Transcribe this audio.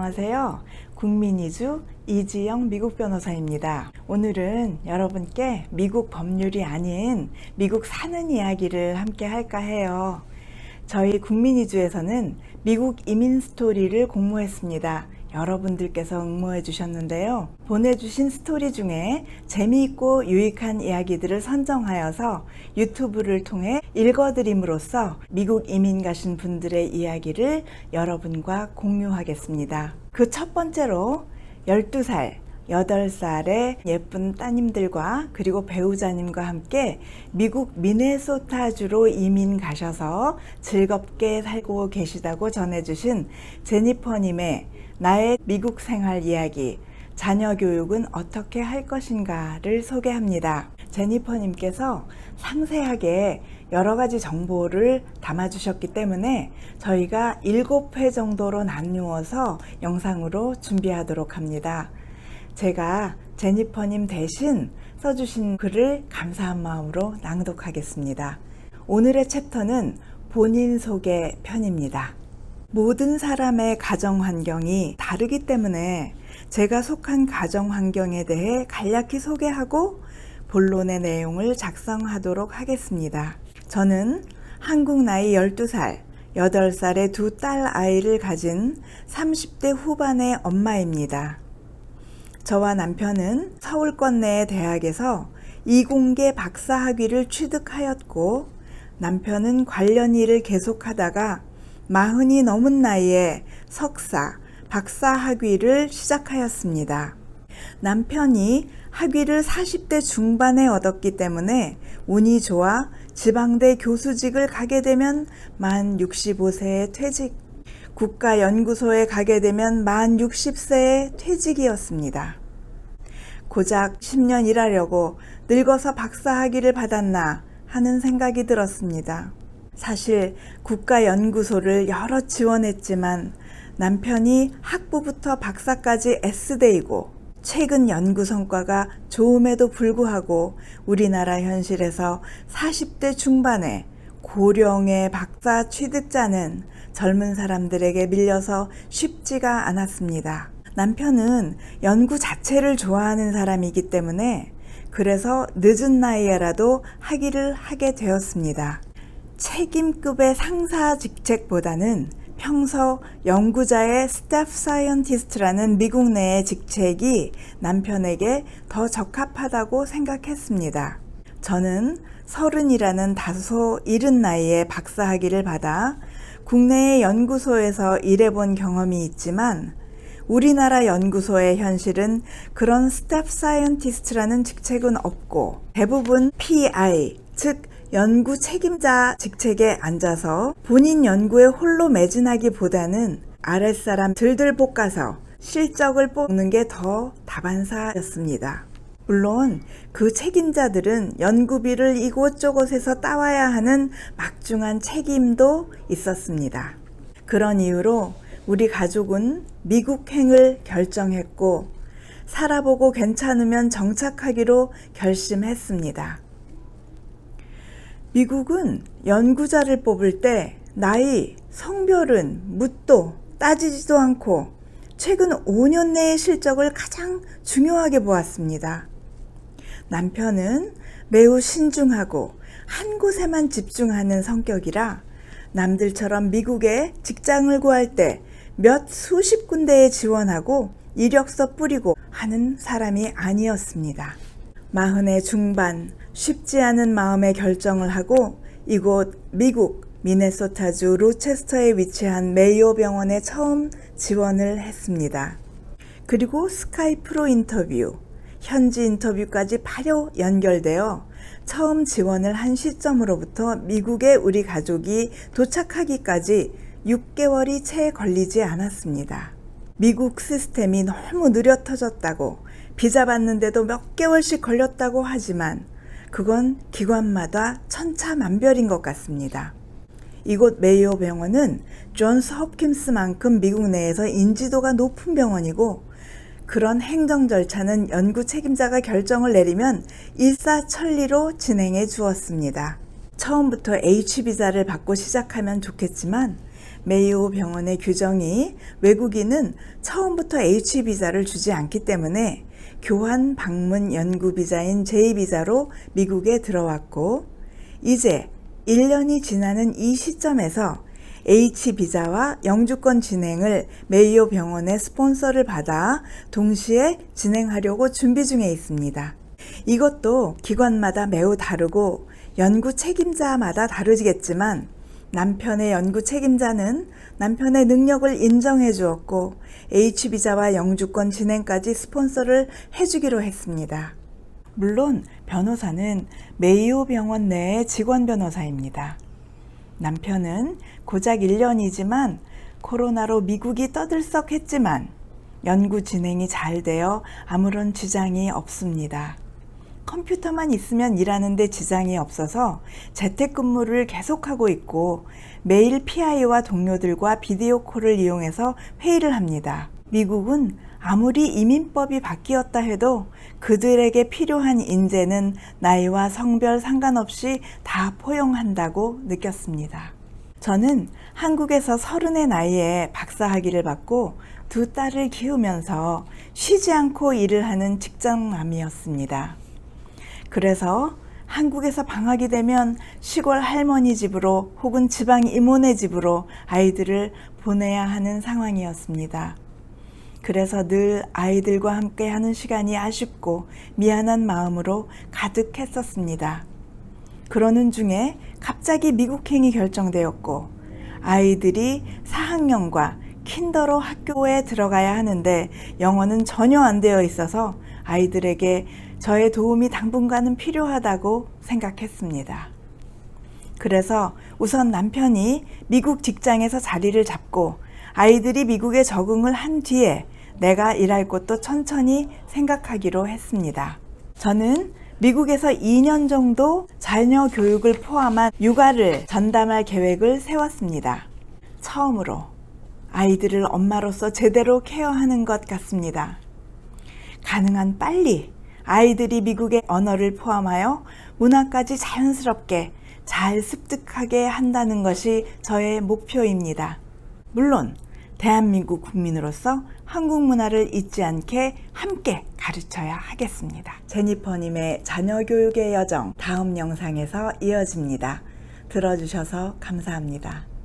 안녕하세요. 국민이주 이지영 미국 변호사입니다. 오늘은 여러분께 미국 법률이 아닌 미국 사는 이야기를 함께 할까 해요. 저희 국민이주에서는 미국 이민 스토리를 공모했습니다. 여러분들께서 응모해 주셨는데요. 보내주신 스토리 중에 재미있고 유익한 이야기들을 선정하여서 유튜브를 통해 읽어드림으로써 미국 이민 가신 분들의 이야기를 여러분과 공유하겠습니다. 그 첫 번째로 12살, 8살의 예쁜 따님들과 그리고 배우자님과 함께 미국 미네소타주로 이민 가셔서 즐겁게 살고 계시다고 전해주신 제니퍼님의 나의 미국 생활 이야기, 자녀 교육은 어떻게 할 것인가를 소개합니다. 제니퍼님께서 상세하게 여러 가지 정보를 담아주셨기 때문에 저희가 7회 정도로 나누어서 영상으로 준비하도록 합니다. 제가 제니퍼님 대신 써주신 글을 감사한 마음으로 낭독하겠습니다. 오늘의 챕터는 본인 소개 편입니다. 모든 사람의 가정 환경이 다르기 때문에 제가 속한 가정 환경에 대해 간략히 소개하고 본론의 내용을 작성하도록 하겠습니다. 저는 한국 나이 12살, 8살의 두 딸 아이를 가진 30대 후반의 엄마입니다. 저와 남편은 서울권 내의 대학에서 이공계 박사 학위를 취득하였고 남편은 관련 일을 계속하다가 40이 넘은 나이에 석사, 박사 학위를 시작하였습니다. 남편이 학위를 40대 중반에 얻었기 때문에 운이 좋아 지방대 교수직을 가게 되면 만 65세에 퇴직, 국가연구소에 가게 되면 만 60세에 퇴직이었습니다. 고작 10년 일하려고 늙어서 박사 학위를 받았나 하는 생각이 들었습니다. 사실 국가연구소를 여러 지원했지만 남편이 학부부터 박사까지 S대이고 최근 연구 성과가 좋음에도 불구하고 우리나라 현실에서 40대 중반에 고령의 박사 취득자는 젊은 사람들에게 밀려서 쉽지가 않았습니다. 남편은 연구 자체를 좋아하는 사람이기 때문에 그래서 늦은 나이에라도 학위를 하게 되었습니다. 책임급의 상사 직책보다는 평소 연구자의 스태프 사이언티스트라는 미국 내의 직책이 남편에게 더 적합하다고 생각했습니다. 저는 30이라는 다소 이른 나이에 박사 학위를 받아 국내의 연구소에서 일해본 경험이 있지만 우리나라 연구소의 현실은 그런 스태프 사이언티스트라는 직책은 없고 대부분 PI, 즉 연구 책임자 직책에 앉아서 본인 연구에 홀로 매진하기보다는 아랫사람 들들 볶아서 실적을 뽑는 게 더 다반사였습니다. 물론 그 책임자들은 연구비를 이곳저곳에서 따와야 하는 막중한 책임도 있었습니다. 그런 이유로 우리 가족은 미국행을 결정했고 살아보고 괜찮으면 정착하기로 결심했습니다. 미국은 연구자를 뽑을 때 나이, 성별은 묻도 따지지도 않고 최근 5년 내의 실적을 가장 중요하게 보았습니다. 남편은 매우 신중하고 한 곳에만 집중하는 성격이라 남들처럼 미국에 직장을 구할 때 몇 수십 군데에 지원하고 이력서 뿌리고 하는 사람이 아니었습니다. 40의 중반, 쉽지 않은 마음의 결정을 하고 이곳 미국 미네소타주 로체스터에 위치한 메이오 병원에 처음 지원을 했습니다. 그리고 스카이프로 인터뷰, 현지 인터뷰까지 바로 연결되어 처음 지원을 한 시점으로부터 미국에 우리 가족이 도착하기까지 6개월이 채 걸리지 않았습니다. 미국 시스템이 너무 느려 터졌다고 비자 받는데도 몇 개월씩 걸렸다고 하지만 그건 기관마다 천차만별인 것 같습니다. 이곳 메이오 병원은 존스 홉킨스만큼 미국 내에서 인지도가 높은 병원이고 그런 행정 절차는 연구 책임자가 결정을 내리면 일사천리로 진행해 주었습니다. 처음부터 H비자를 받고 시작하면 좋겠지만 메이오 병원의 규정이 외국인은 처음부터 H비자를 주지 않기 때문에 교환 방문 연구 비자인 J비자로 미국에 들어왔고, 이제 1년이 지나는 이 시점에서 H비자와 영주권 진행을 메이오 병원의 스폰서를 받아 동시에 진행하려고 준비 중에 있습니다. 이것도 기관마다 매우 다르고 연구 책임자마다 다르겠지만, 남편의 연구 책임자는 남편의 능력을 인정해 주었고 H비자와 영주권 진행까지 스폰서를 해주기로 했습니다. 물론 변호사는 메이오 병원 내의 직원 변호사입니다. 남편은 고작 1년이지만 코로나로 미국이 떠들썩했지만 연구 진행이 잘 되어 아무런 지장이 없습니다. 컴퓨터만 있으면 일하는데 지장이 없어서 재택근무를 계속하고 있고 매일 PI와 동료들과 비디오 콜을 이용해서 회의를 합니다. 미국은 아무리 이민법이 바뀌었다 해도 그들에게 필요한 인재는 나이와 성별 상관없이 다 포용한다고 느꼈습니다. 저는 한국에서 30의 나이에 박사학위를 받고 2 딸을 키우면서 쉬지 않고 일을 하는 직장맘이었습니다. 그래서 한국에서 방학이 되면 시골 할머니 집으로 혹은 지방 이모네 집으로 아이들을 보내야 하는 상황이었습니다. 그래서 늘 아이들과 함께 하는 시간이 아쉽고 미안한 마음으로 가득했었습니다. 그러는 중에 갑자기 미국행이 결정되었고 아이들이 4학년과 킨더로 학교에 들어가야 하는데 영어는 전혀 안 되어 있어서 아이들에게 저의 도움이 당분간은 필요하다고 생각했습니다. 그래서 우선 남편이 미국 직장에서 자리를 잡고 아이들이 미국에 적응을 한 뒤에 내가 일할 곳도 천천히 생각하기로 했습니다. 저는 미국에서 2년 정도 자녀 교육을 포함한 육아를 전담할 계획을 세웠습니다. 처음으로 아이들을 엄마로서 제대로 케어하는 것 같습니다. 가능한 빨리 아이들이 미국의 언어를 포함하여 문화까지 자연스럽게 잘 습득하게 한다는 것이 저의 목표입니다. 물론 대한민국 국민으로서 한국 문화를 잊지 않게 함께 가르쳐야 하겠습니다. 제니퍼님의 자녀 교육의 여정 다음 영상에서 이어집니다. 들어주셔서 감사합니다.